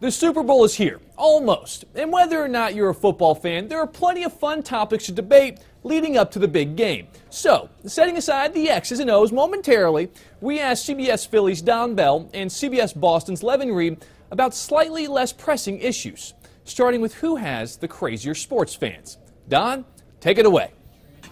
The Super Bowl is here, almost, and whether or not you're a football fan, there are plenty of fun topics to debate leading up to the big game. So, setting aside the X's and O's momentarily, we asked CBS Philly's Don Bell and CBS Boston's Levan Reid about slightly less pressing issues, starting with who has the crazier sports fans. Don, take it away.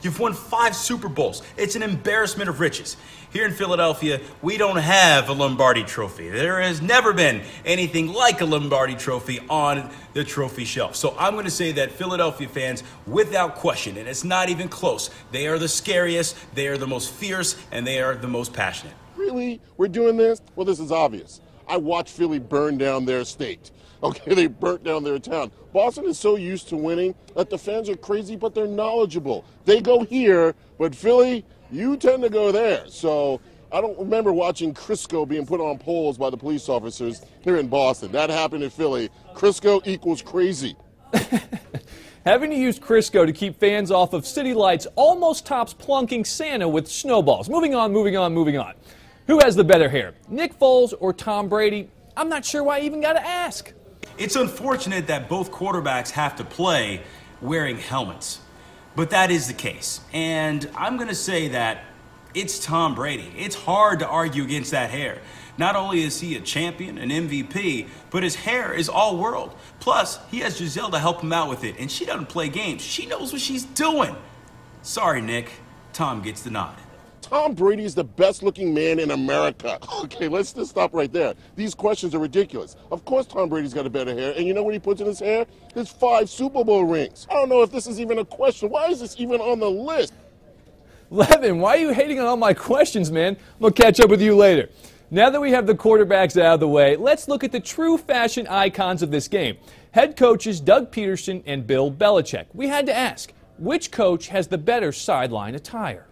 You've won 5 Super Bowls. It's an embarrassment of riches. Here in Philadelphia, we don't have a Lombardi trophy. There has never been anything like a Lombardi trophy on the trophy shelf. So I'm going to say that Philadelphia fans, without question, and it's not even close, they are the scariest, they are the most fierce, and they are the most passionate. Really? We're doing this? Well, this is obvious. I watched Philly burn down their state. Okay, they burnt down their town. Boston is so used to winning that the fans are crazy, but they're knowledgeable. They go here, but Philly, you tend to go there. So I don't remember watching Crisco being put on poles by the police officers here in Boston. That happened in Philly. Crisco equals crazy. Having to use Crisco to keep fans off of city lights almost tops plunking Santa with snowballs. Moving on. Who has the better hair, Nick Foles or Tom Brady? I'm not sure why I even got to ask. It's unfortunate that both quarterbacks have to play wearing helmets, but that is the case. And I'm going to say that it's Tom Brady. It's hard to argue against that hair. Not only is he a champion, an MVP, but his hair is all world. Plus, he has Giselle to help him out with it, and she doesn't play games. She knows what she's doing. Sorry, Nick. Tom gets the nod. Tom Brady is the best-looking man in America. Okay, let's just stop right there. These questions are ridiculous. Of course Tom Brady's got a better hair, and you know what he puts in his hair? His 5 Super Bowl rings. I don't know if this is even a question. Why is this even on the list? Levan, why are you hating on all my questions, man? I'm going to catch up with you later. Now that we have the quarterbacks out of the way, let's look at the true fashion icons of this game. Head coaches Doug Peterson and Bill Belichick. We had to ask, which coach has the better sideline attire?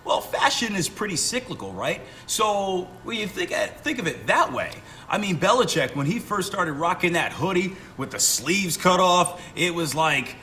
Well, fashion is pretty cyclical, right? So when you think of it that way, I mean, Belichick, when he first started rocking that hoodie with the sleeves cut off, it was like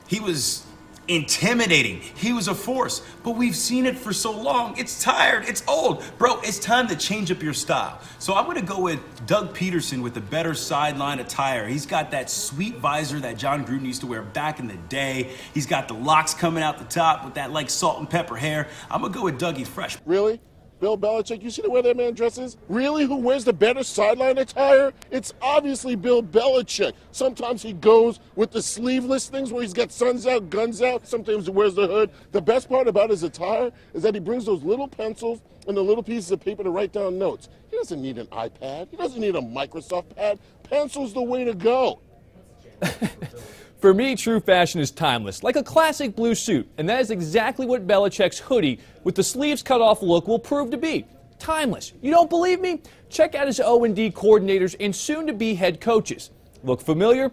he was intimidating. He was a force. But we've seen it for so long. It's tired. It's old. Bro, it's time to change up your style. So I'm going to go with Doug Peterson with the better sideline attire. He's got that sweet visor that John Gruden used to wear back in the day. He's got the locks coming out the top with that like salt and pepper hair. I'm going to go with Dougie Fresh. Really? Bill Belichick, you see the way that man dresses? Really? Who wears the better sideline attire? It's obviously Bill Belichick. Sometimes he goes with the sleeveless things where he's got suns out, guns out. Sometimes he wears the hood. The best part about his attire is that he brings those little pencils and the little pieces of paper to write down notes. He doesn't need an iPad. He doesn't need a Microsoft pad. Pencil's the way to go. For me, true fashion is timeless, like a classic blue suit, and that is exactly what Belichick's hoodie with the sleeves cut off look will prove to be. Timeless. You don't believe me? Check out his O&D coordinators and soon-to-be head coaches. Look familiar?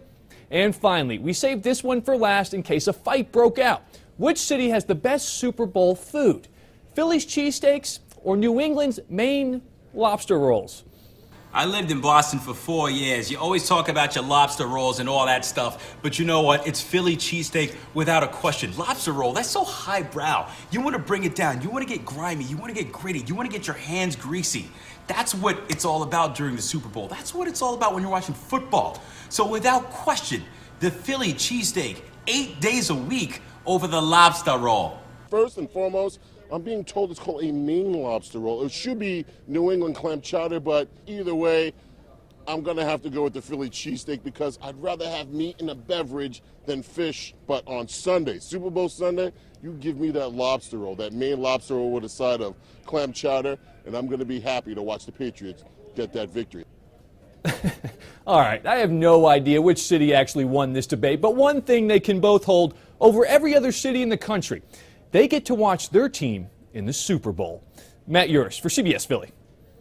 And finally, we saved this one for last in case a fight broke out. Which city has the best Super Bowl food? Philly's cheesesteaks or New England's Maine lobster rolls? I lived in Boston for 4 years. You always talk about your lobster rolls and all that stuff, but you know what? It's Philly cheesesteak without a question. Lobster roll, that's so highbrow. You want to bring it down. You want to get grimy. You want to get gritty. You want to get your hands greasy. That's what it's all about during the Super Bowl. That's what it's all about when you're watching football. So without question, the Philly cheesesteak, 8 days a week over the lobster roll. First and foremost, I'm being told it's called a Maine lobster roll. It should be New England clam chowder, but either way, I'm going to have to go with the Philly cheesesteak because I'd rather have meat and a beverage than fish. But on Sunday, Super Bowl Sunday, you give me that lobster roll, that Maine lobster roll with a side of clam chowder, and I'm going to be happy to watch the Patriots get that victory. All right, I have no idea which city actually won this debate, but one thing they can both hold over every other city in the country. They get to watch their team in the Super Bowl. Matt Uris for CBS Philly.